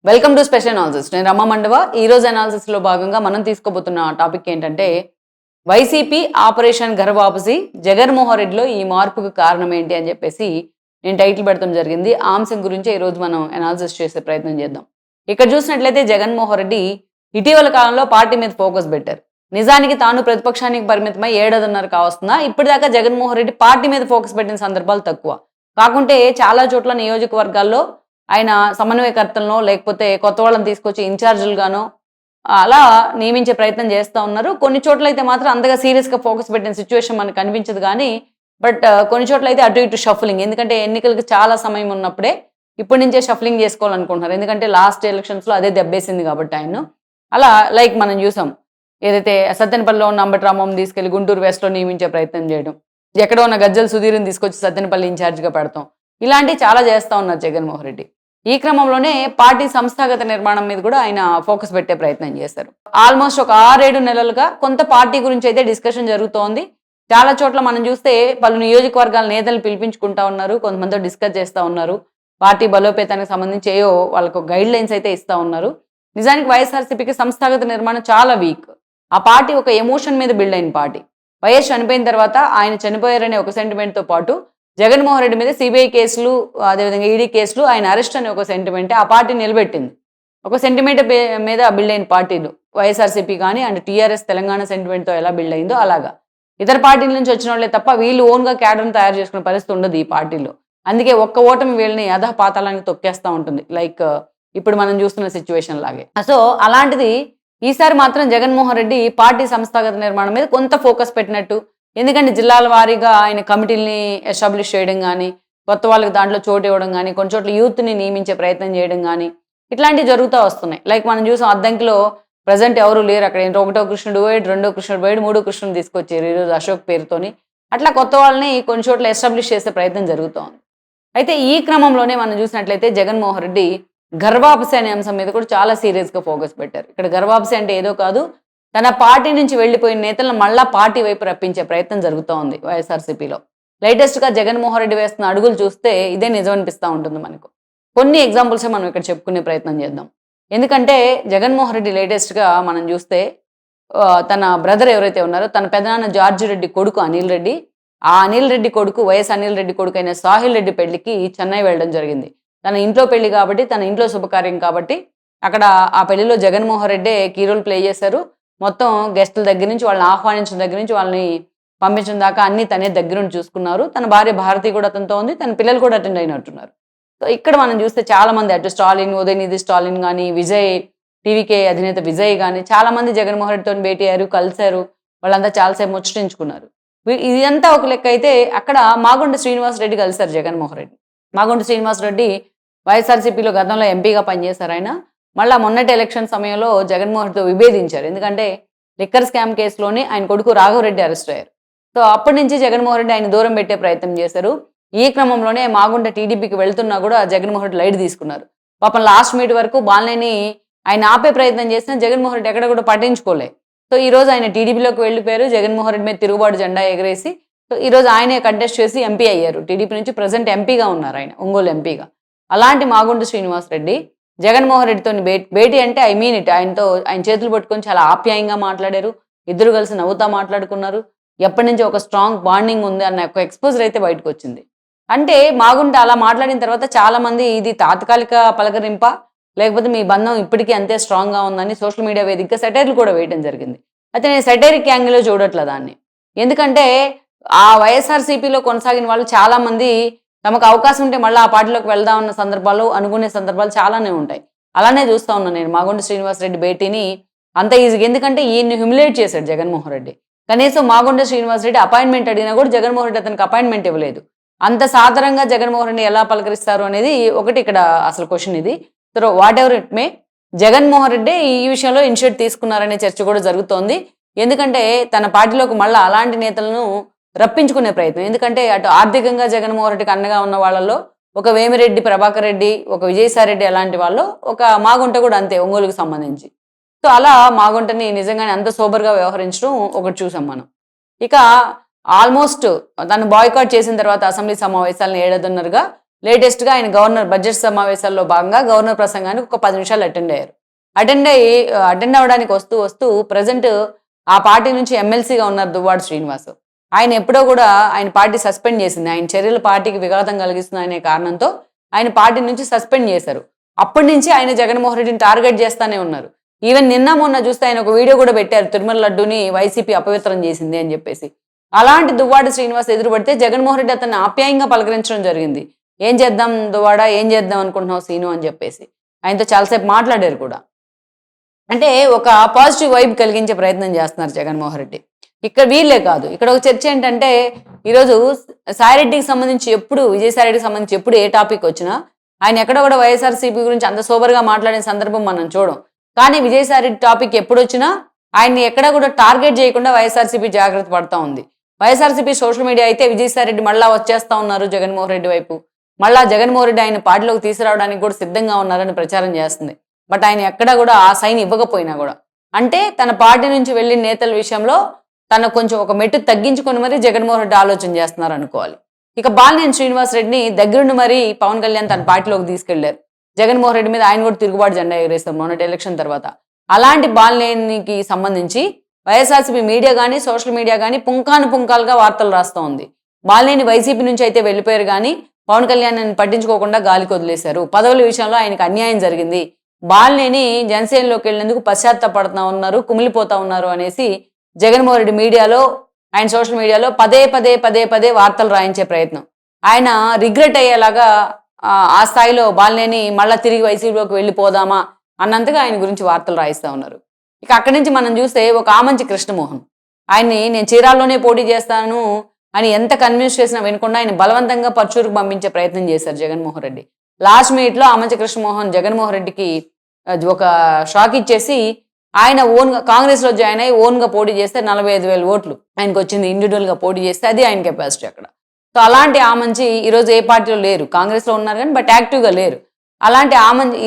Welcome to special analysis. నేను రమ్మ మండవ. ఈ రోజు అనాలిసిస్ లో భాగంగా మనం తీసుకోబోతున్న టాపిక్ ఏంటంటే వైసీపీ ఆపరేషన్ ఘర్ వాపసి, జగన్మోహన్ రెడ్డిలో ఈ మార్పుకు కారణం ఏంటి అని చెప్పేసి నేను టైటిల్ పెడతాం జరిగింది. ఆ అంశం గురించి ఈ రోజు మనం అనాలిసిస్ చేసే ప్రయత్నం చేద్దాం. ఇక్కడ చూసినట్లయితే జగన్మోహన్ రెడ్డి ఇటీవల కాలంలో పార్టీ మీద ఫోకస్ పెట్టారు. నిజానికి తాను ప్రతిపక్షానికి పరిమితమై ఏడాదిన్నర కావస్తున్నా ఇప్పటిదాకా జగన్మోహన్ రెడ్డి పార్టీ మీద ఫోకస్ పెట్టిన సందర్భాలు తక్కువ. కాకుంటే చాలా చోట్ల నియోజకవర్గాల్లో ఆయన సమన్వయకర్తలను లేకపోతే కొత్త వాళ్ళని తీసుకొచ్చి ఇన్ఛార్జీలుగానో అలా నియమించే ప్రయత్నం చేస్తూ ఉన్నారు. కొన్ని చోట్ల అయితే మాత్రం అంతగా సీరియస్గా ఫోకస్ పెట్టిన సిచ్యువేషన్ మనకు కనిపించదు కానీ కొన్ని చోట్ల అయితే అటు ఇటు షఫలింగ్. ఎందుకంటే ఎన్నికలకు చాలా సమయం ఉన్నప్పుడే ఇప్పటి నుంచే షఫలింగ్ చేసుకోవాలనుకుంటున్నారు. ఎందుకంటే లాస్ట్ ఎలక్షన్స్లో అదే దెబ్బేసింది కాబట్టి ఆయన్ను. అలా లైక్ మనం చూసాం, ఏదైతే సత్తెనపల్లిలో ఉన్న అంబటి రామం తీసుకెళ్లి గుంటూరు వెస్ట్లో నియమించే ప్రయత్నం చేయడం, ఎక్కడో ఉన్న గజ్జల సుధీర్ని తీసుకొచ్చి సత్తెనపల్లి ఇన్ఛార్జ్గా పెడతాం, ఇలాంటివి చాలా చేస్తూ ఉన్నారు జగన్మోహన్ రెడ్డి. ఈ క్రమంలోనే పార్టీ సంస్థాగత నిర్మాణం మీద కూడా ఆయన ఫోకస్ పెట్టే ప్రయత్నం చేశారు. ఆల్మోస్ట్ ఒక 6-7 నెలలుగా కొంత పార్టీ గురించి అయితే డిస్కషన్ జరుగుతోంది. చాలా చోట్ల మనం చూస్తే పలు నియోజకవర్గాల నేతలు పిలిపించుకుంటా ఉన్నారు, కొంతమందితో డిస్కస్ చేస్తూ ఉన్నారు. పార్టీ బలోపేతానికి సంబంధించి ఏవో వాళ్ళకు గైడ్ లైన్స్ అయితే ఇస్తూ ఉన్నారు. నిజానికి వైఎస్ఆర్సీపీకి సంస్థాగత నిర్మాణం చాలా వీక్. ఆ పార్టీ ఒక ఎమోషన్ మీద బిల్డ్ అయిన పార్టీ. వైఎస్ చనిపోయిన తర్వాత ఆయన చనిపోయారనే ఒక సెంటిమెంట్తో పాటు జగన్మోహన్ రెడ్డి మీద సిబిఐ కేసులు, అదేవిధంగా ఈడీ కేసులు, ఆయన అరెస్ట్ అనే ఒక సెంటిమెంటే ఆ పార్టీ నిలబెట్టింది. ఒక సెంటిమెంట్ మీద బిల్డ్ అయిన పార్టీలు వైఎస్ఆర్సీపీ కానీ అండ్ టీఆర్ఎస్ తెలంగాణ సెంటిమెంట్తో ఎలా బిల్డ్ అయిందో అలాగా ఇతర పార్టీల నుంచి వచ్చిన వాళ్ళే తప్ప వీళ్ళు ఓన్గా క్యాడర్ని తయారు చేసుకునే పరిస్థితి ఉండదు ఈ పార్టీలో. అందుకే ఒక్క ఓటమి వీళ్ళని అధః పాతాళానికి తొక్కేస్తూ ఉంటుంది, లైక్ ఇప్పుడు మనం చూస్తున్న సిచ్యువేషన్ లాగే. సో అలాంటిది ఈసారి మాత్రం జగన్మోహన్ రెడ్డి పార్టీ సంస్థాగత నిర్మాణం మీద కొంత ఫోకస్ పెట్టినట్టు. ఎందుకంటే జిల్లాల వారీగా ఆయన కమిటీలని ఎస్టాబ్లిష్ చేయడం కానీ, కొత్త వాళ్ళకి దాంట్లో చోటు ఇవ్వడం కానీ, కొన్ని చోట్ల యూత్ని నియమించే ప్రయత్నం చేయడం కానీ, ఇట్లాంటివి జరుగుతూ వస్తున్నాయి. లైక్ మనం చూసాం అద్దంకిలో ప్రజెంట్ ఎవరు లేరు అక్కడ. ఒకటో కృష్ణుడు పోయాడు, రెండో కృష్ణుడు పోయాడు, మూడో కృష్ణుడు తీసుకొచ్చారు ఈరోజు అశోక్ పేరుతోని. అట్లా కొత్త వాళ్ళని కొన్ని చోట్ల ఎస్టాబ్లిష్ చేసే ప్రయత్నం జరుగుతోంది. అయితే ఈ క్రమంలోనే మనం చూసినట్లయితే జగన్మోహన్ రెడ్డి గర్వాపసి అనే అంశం మీద కూడా చాలా సీరియస్గా ఫోకస్ పెట్టారు. ఇక్కడ గర్వాపసి అంటే ఏదో కాదు, తన పార్టీ నుంచి వెళ్ళిపోయిన నేతలను మళ్ళా పార్టీ వైపు రప్పించే ప్రయత్నం జరుగుతూ ఉంది వైఎస్ఆర్సీపీలో. లేటెస్ట్గా జగన్మోహన్ రెడ్డి వేస్తున్న అడుగులు చూస్తే ఇదే నిజం అనిపిస్తూ ఉంటుంది మనకు. కొన్ని ఎగ్జాంపుల్సే మనం ఇక్కడ చెప్పుకునే ప్రయత్నం చేద్దాం. ఎందుకంటే జగన్మోహన్ రెడ్డి లేటెస్ట్గా మనం చూస్తే తన బ్రదర్ ఎవరైతే ఉన్నారో, తన పెదనాన్న జార్జి రెడ్డి కొడుకు అనిల్ రెడ్డి, ఆ అనిల్ రెడ్డి కొడుకు వైఎస్ అనిల్ రెడ్డి కొడుకు అయిన సాహిల్ రెడ్డి పెళ్లికి చెన్నై వెళ్ళడం జరిగింది. తన ఇంట్లో పెళ్లి కాబట్టి, తన ఇంట్లో శుభకార్యం కాబట్టి అక్కడ ఆ పెళ్లిలో జగన్మోహన్ రెడ్డే కీ రోల్ ప్లే చేశారు. మొత్తం గెస్టుల దగ్గర నుంచి, వాళ్ళని ఆహ్వానించిన దగ్గర నుంచి వాళ్ళని పంపించిన దాకా అన్ని తనే దగ్గరుండి చూసుకున్నారు. తన భార్య భారతి కూడా అతనితో ఉంది, తన పిల్లలు కూడా అటెండ్ అయినట్టున్నారు. సో ఇక్కడ మనం చూస్తే చాలా మంది, అటు స్టాలిన్, ఉదయనిధి స్టాలిన్ కానీ, విజయ్ టీవీకే అధినేత విజయ్ కానీ చాలా మంది జగన్మోహన్ రెడ్డితో భేటీ అయ్యారు, కలిశారు. వాళ్ళంతా చాలాసేపు ముచ్చటించుకున్నారు. ఇదంతా ఒక లెక్క అయితే అక్కడ మాగుంట శ్రీనివాసరెడ్డి కలిశారు జగన్మోహన్ రెడ్డి. మాగుంట శ్రీనివాసరెడ్డి వైఎస్ఆర్సీపీలో గతంలో ఎంపీగా పనిచేశారు. ఆయన మళ్ళీ మొన్నటి ఎలక్షన్ సమయంలో జగన్మోహన్ రెడ్డితో విభేదించారు. ఎందుకంటే లిక్కర్ స్కామ్ కేసులోని ఆయన కొడుకు రాఘవరెడ్డి అరెస్ట్ అయ్యారు. సో అప్పటి నుంచి జగన్మోహన్ రెడ్డి ఆయన దూరం పెట్టే ప్రయత్నం చేశారు. ఈ క్రమంలోనే మాగుంట టీడీపీకి వెళ్తున్నా కూడా జగన్మోహన్ రెడ్డి లైట్ తీసుకున్నారు. పాపం లాస్ట్ మీట్ వరకు బాలనేని ఆయన ఆపే ప్రయత్నం చేసినా జగన్మోహన్ రెడ్డి ఎక్కడ కూడా పట్టించుకోలే. సో ఈ రోజు ఆయన టీడీపీలోకి వెళ్ళిపోయారు. జగన్మోహన్ రెడ్డి మీద తిరుగుబాటు జెండా ఎగరేసి సో ఈ రోజు ఆయనే కంటెస్ట్ చేసి ఎంపీ అయ్యారు. టీడీపీ నుంచి ప్రజెంట్ ఎంపీగా ఉన్నారు ఆయన, ఒంగోలు ఎంపీగా. అలాంటి మాగుంట శ్రీనివాసరెడ్డి జగన్మోహన్ రెడ్డితో భేటీ అంటే ఐ మీన్ ఇట్, ఆయన చేతులు పట్టుకొని చాలా ఆప్యాయంగా మాట్లాడారు. ఇద్దరు కలిసి నవ్వుతా మాట్లాడుకున్నారు. ఎప్పటి నుంచి ఒక స్ట్రాంగ్ బాండింగ్ ఉంది అన్న ఒక ఎక్స్పోజర్ అయితే బయటకు వచ్చింది. అంటే మాగుంట అలా మాట్లాడిన తర్వాత చాలా మంది ఇది తాత్కాలిక పలకరింప, లేకపోతే మీ బంధం ఇప్పటికీ అంతే స్ట్రాంగ్గా ఉందని సోషల్ మీడియా వేదికగా సెటైర్లు కూడా వేయడం జరిగింది. అయితే నేను సెటైరిక్ యాంగిల్లో చూడట్లే దాన్ని. ఎందుకంటే ఆ వైఎస్ఆర్సీపీలో కొనసాగిన వాళ్ళు చాలా మంది తమకు అవకాశం ఉంటే మళ్ళీ ఆ పార్టీలోకి వెళ్దామన్న సందర్భాలు, అనుకునే సందర్భాలు చాలానే ఉంటాయి. అలానే చూస్తూ ఉన్నాను నేను మాగుంట శ్రీనివాసరెడ్డి భేటీని అంత ఈజీగా. ఎందుకంటే ఈయన్ని హ్యూమిలేట్ చేశాడు జగన్మోహన్ రెడ్డి. కనీసం మాగుంట శ్రీనివాసరెడ్డి అపాయింట్మెంట్ అడిగినా కూడా జగన్మోహన్ రెడ్డి అతనికి అపాయింట్మెంట్ ఇవ్వలేదు. అంత సాధారణంగా జగన్మోహన్ రెడ్డి ఎలా పలకరిస్తారు అనేది ఒకటి ఇక్కడ అసలు క్వశ్చన్ ఇది. So what ever it may, Jaganmohan Reddy ఈ విషయంలో ఇనిషియేట్ తీసుకున్నారనే చర్చ కూడా జరుగుతోంది. ఎందుకంటే తన పార్టీలోకి మళ్ళీ అలాంటి నేతలను రప్పించుకునే ప్రయత్నం. ఎందుకంటే అటు ఆర్థికంగా జగన్మోహన్ రెడ్డికి అండగా ఉన్న వాళ్ళలో ఒక వేమిరెడ్డి ప్రభాకర్ రెడ్డి, ఒక విజయసాయిరెడ్డి అలాంటి వాళ్ళు, ఒక మాగుంట కూడా అంతే ఒంగోలుకు సంబంధించి. సో అలా మాగుంటని నిజంగానే అంత సోబర్గా వ్యవహరించడం ఒకటి చూసాం మనం. ఇక ఆల్మోస్ట్ తను బాయ్కాట్ చేసిన తర్వాత అసెంబ్లీ సమావేశాలను 7:30గా లేటెస్ట్గా ఆయన గవర్నర్ బడ్జెట్ సమావేశాల్లో భాగంగా గవర్నర్ ప్రసంగానికి ఒక 10 నిమిషాలు అటెండ్ అవ్వడానికి వస్తూ వస్తూ ప్రజెంట్ ఆ పార్టీ నుంచి ఎమ్మెల్సీగా ఉన్నారు దువ్వాడ శ్రీనివాస్. ఆయన ఎప్పుడో కూడా ఆయన పార్టీ సస్పెండ్ చేసింది. ఆయన చర్యలు పార్టీకి విఘాతం కలిగిస్తున్నాయనే కారణంతో ఆయన పార్టీ నుంచి సస్పెండ్ చేశారు. అప్పటి నుంచి ఆయన జగన్మోహన్ రెడ్డిని టార్గెట్ చేస్తానే ఉన్నారు. ఈవెన్ నిన్న మొన్న చూస్తే ఆయన ఒక వీడియో కూడా పెట్టారు, తిరుమల లడ్డూని వైసీపీ అపవిత్రం చేసింది అని చెప్పేసి. అలాంటి దువ్వాడ శ్రీనివాస్ ఎదురుపడితే జగన్మోహన్ రెడ్డి అతన్ని ఆప్యాయంగా పలకరించడం జరిగింది. ఏం చేద్దాం దువ్వాడ, ఏం చేద్దాం అనుకుంటున్నావు సీను అని చెప్పేసి ఆయనతో చాలాసేపు మాట్లాడారు కూడా. అంటే ఒక పాజిటివ్ వైబ్ కలిగించే ప్రయత్నం చేస్తున్నారు జగన్మోహన్ రెడ్డి. ఇక్కడ వీళ్ళే కాదు, ఇక్కడ ఒక చర్చ ఏంటంటే ఈరోజు సాయిరెడ్డికి సంబంధించి విజయసాయిరెడ్డికి సంబంధించి ఎప్పుడు ఏ టాపిక్ వచ్చినా ఆయన ఎక్కడ కూడా వైఎస్ఆర్సీపీ గురించి అంత సోబర్గా మాట్లాడిన సందర్భం మనం చూడం. కానీ విజయసాయిరెడ్డి టాపిక్ ఎప్పుడు వచ్చినా ఆయన్ని ఎక్కడ కూడా టార్గెట్ చేయకుండా వైఎస్ఆర్సీపీ జాగ్రత్త పడతా ఉంది. వైఎస్ఆర్సీపీ సోషల్ మీడియా అయితే విజయసాయిరెడ్డి మళ్ళా వచ్చేస్తా ఉన్నారు జగన్మోహన్ రెడ్డి వైపు, మళ్ళా జగన్మోహన్ రెడ్డి ఆయన పార్టీలోకి తీసుకురావడానికి కూడా సిద్ధంగా ఉన్నారని ప్రచారం చేస్తుంది. బట్ ఆయన ఎక్కడా కూడా ఆ సైన్ ఇవ్వకపోయినా కూడా, అంటే తన పార్టీ నుంచి వెళ్ళిన నేతల విషయంలో తన కొంచెం ఒక మెట్టు తగ్గించుకొని మరీ జగన్మోహన్ రెడ్డి ఆలోచన చేస్తున్నారు అనుకోవాలి. ఇక బాలినేని శ్రీనివాస్ రెడ్డిని దగ్గరుండి మరీ పవన్ కళ్యాణ్ తన పార్టీలోకి తీసుకెళ్లారు. జగన్మోహన్ రెడ్డి మీద ఆయన కూడా తిరుగుబాటు జెండా ఎగరేస్తారు మొన్నటి ఎలక్షన్ తర్వాత. అలాంటి బాలినేనికి సంబంధించి వైఎస్ఆర్సీపీ మీడియా కానీ సోషల్ మీడియా కానీ పుంకాలుగా వార్తలు రాస్తూ ఉంది. బాలినేని వైసీపీ నుంచి అయితే వెళ్ళిపోయారు కానీ పవన్ కళ్యాణ్ పట్టించుకోకుండా గాలికి వదిలేశారు. పదవుల విషయంలో ఆయనకు అన్యాయం జరిగింది, బాలినేని జనసేనలోకి వెళ్ళినందుకు పశ్చాత్తాపడుతూ ఉన్నారు, కుమిలిపోతా ఉన్నారు అనేసి జగన్మోహన్ రెడ్డి మీడియాలో, ఆయన సోషల్ మీడియాలో పదే వార్తలు రాయించే ప్రయత్నం. ఆయన రిగ్రెట్ అయ్యేలాగా ఆ స్థాయిలో బాలినేని మళ్ళా తిరిగి వైసీపీలోకి వెళ్ళిపోదామా అన్నంతగా ఆయన గురించి వార్తలు రాయిస్తూ ఉన్నారు. ఇక అక్కడి నుంచి మనం చూస్తే ఒక ఆమంచి కృష్ణమోహన్, ఆయన్ని నేను చీరాల్లోనే పోటీ చేస్తాను అని ఎంత కన్విన్స్ చేసినా వినకుండా ఆయన బలవంతంగా పర్చూరుకు పంపించే ప్రయత్నం చేశారు జగన్మోహన్ రెడ్డి. లాస్ట్ మినిట్లో ఆమంచి కృష్ణమోహన్ జగన్మోహన్ రెడ్డికి ఒక షాక్ ఇచ్చేసి ఆయన ఓన్గా కాంగ్రెస్లో జాయిన్ అయ్యి ఓన్గా పోటీ చేస్తే 45,000 ఓట్లు ఆయనకు వచ్చింది. ఇండివిజువల్గా పోటీ చేస్తే అది ఆయన కెపాసిటీ అక్కడ. సో అలాంటి ఆమంచి ఈరోజు ఏ పార్టీలో లేరు, కాంగ్రెస్లో ఉన్నారు కానీ బట్ యాక్టివ్గా లేరు. అలాంటి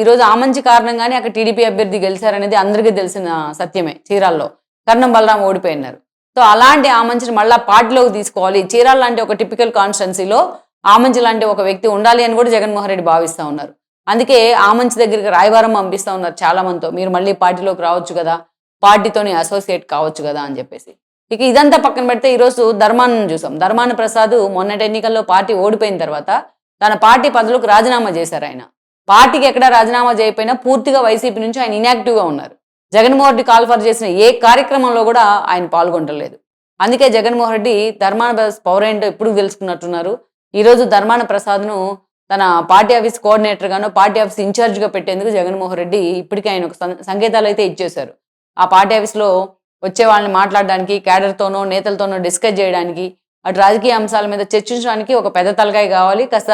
ఈరోజు ఆమంచి కారణంగానే అక్కడ టీడీపీ అభ్యర్థి గెలిచారనేది అందరికీ తెలిసిన సత్యమే. చీరాల్లో కర్ణం బలరాం ఓడిపోయినారు. సో అలాంటి ఆమంచిని మళ్ళీ పార్టీలోకి తీసుకోవాలి, చీరాల లాంటి ఒక టిపికల్ కాన్స్టిట్యున్సీలో ఆమంచి లాంటి ఒక వ్యక్తి ఉండాలి అని కూడా జగన్మోహన్ రెడ్డి భావిస్తూ ఉన్నారు. అందుకే ఆమంచి దగ్గరికి రాయబారం పంపిస్తూ ఉన్నారు చాలా మందితో, మీరు మళ్ళీ పార్టీలోకి రావచ్చు కదా, పార్టీతోని అసోసియేట్ కావచ్చు కదా అని చెప్పేసి. ఇక ఇదంతా పక్కన పెడితే ఈరోజు ధర్మాన్ని చూసాం. ధర్మాన ప్రసాద్ మొన్నటి ఎన్నికల్లో పార్టీ ఓడిపోయిన తర్వాత తన పార్టీ పదవులకు రాజీనామా చేశారు. ఆయన పార్టీకి ఎక్కడా రాజీనామా చేయకపోయినా పూర్తిగా వైసీపీ నుంచి ఆయన ఇన్యాక్టివ్గా ఉన్నారు. జగన్మోహన్ రెడ్డి కాల్ఫర్ చేసిన ఏ కార్యక్రమంలో కూడా ఆయన పాల్గొనలేదు. అందుకే జగన్మోహన్ రెడ్డి ధర్మాన పవర్ ఏంటో ఎప్పుడు తెలుసుకున్నట్టున్నారు. ఈరోజు ధర్మాన ప్రసాద్ను తన పార్టీ ఆఫీస్ కోఆర్డినేటర్ గానో పార్టీ ఆఫీస్ ఇన్ఛార్జ్గా పెట్టేందుకు జగన్మోహన్ రెడ్డి ఇప్పటికే ఆయన ఒక సంకేతాలు అయితే ఇచ్చేశారు. ఆ పార్టీ ఆఫీస్లో వచ్చే వాళ్ళని మాట్లాడడానికి, క్యాడర్తోనో నేతలతోనో డిస్కస్ చేయడానికి, అటు రాజకీయ అంశాల మీద చర్చించడానికి ఒక పెద్ద తలకాయ కావాలి, కాస్త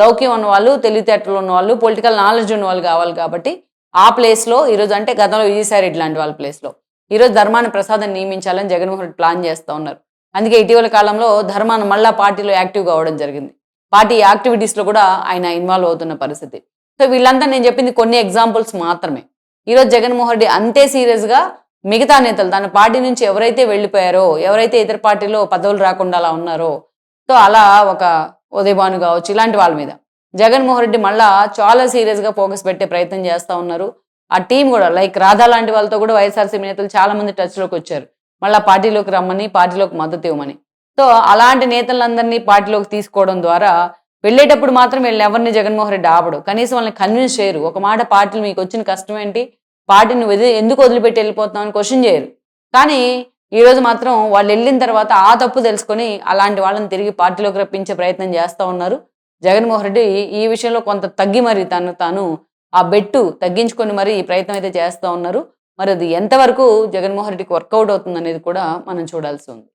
లౌక్యం ఉన్న వాళ్ళు, తెలివితేటలు ఉన్న వాళ్ళు, పొలిటికల్ నాలెడ్జ్ ఉన్న వాళ్ళు కావాలి. కాబట్టి ఆ ప్లేస్లో ఈరోజు, అంటే గతంలో విజయసాయిరెడ్డి లాంటి వాళ్ళ ప్లేస్లో ఈరోజు ధర్మాన ప్రసాద్ని నియమించాలని జగన్మోహన్ రెడ్డి ప్లాన్ చేస్తూ ఉన్నారు. అందుకే ఇటీవల కాలంలో ధర్మాన మళ్ళా పార్టీలో యాక్టివ్గా అవ్వడం జరిగింది. పార్టీ యాక్టివిటీస్లో కూడా ఆయన ఇన్వాల్వ్ అవుతున్న పరిస్థితి. సో వీళ్ళంతా నేను చెప్పింది కొన్ని ఎగ్జాంపుల్స్ మాత్రమే. ఈరోజు జగన్మోహన్ రెడ్డి అంతే సీరియస్గా మిగతా నేతలు తన పార్టీ నుంచి ఎవరైతే వెళ్ళిపోయారో, ఎవరైతే ఇతర పార్టీలో పదవులు రాకుండా అలా ఉన్నారో, సో అలా ఒక ఉదయభాను కావచ్చు, ఇలాంటి వాళ్ళ మీద జగన్మోహన్ రెడ్డి మళ్ళా చాలా సీరియస్గా ఫోకస్ పెట్టే ప్రయత్నం చేస్తూ ఉన్నారు. ఆ టీం కూడా లైక్ రాధా లాంటి వాళ్ళతో కూడా వైఎస్ఆర్సీపీ నేతలు చాలా మంది టచ్లోకి వచ్చారు, మళ్ళీ పార్టీలోకి రమ్మని, పార్టీలోకి మద్దతు ఇవ్వమని. సో అలాంటి నేతలందరినీ పార్టీలోకి తీసుకోవడం ద్వారా వెళ్ళేటప్పుడు మాత్రం వీళ్ళని ఎవరిని జగన్మోహన్ రెడ్డి ఆపడు, కనీసం వాళ్ళని కన్విన్స్ చేయరు. ఒక మాట పార్టీలు మీకు వచ్చిన కష్టం ఏంటి, పార్టీని ఎందుకు వదిలిపెట్టి వెళ్ళిపోతున్నామని క్వశ్చన్ చేయరు. కానీ ఈరోజు మాత్రం వాళ్ళు వెళ్ళిన తర్వాత ఆ తప్పు తెలుసుకొని అలాంటి వాళ్ళని తిరిగి పార్టీలోకి రప్పించే ప్రయత్నం చేస్తూ ఉన్నారు. జగన్మోహన్ రెడ్డి ఈ విషయంలో కొంత తగ్గి మరి తాను ఆ బెట్టు తగ్గించుకొని మరి ఈ ప్రయత్నం అయితే చేస్తూ ఉన్నారు. మరి అది ఎంతవరకు జగన్మోహన్ రెడ్డికి వర్కౌట్ అవుతుంది అనేది కూడా మనం చూడాల్సి ఉంది.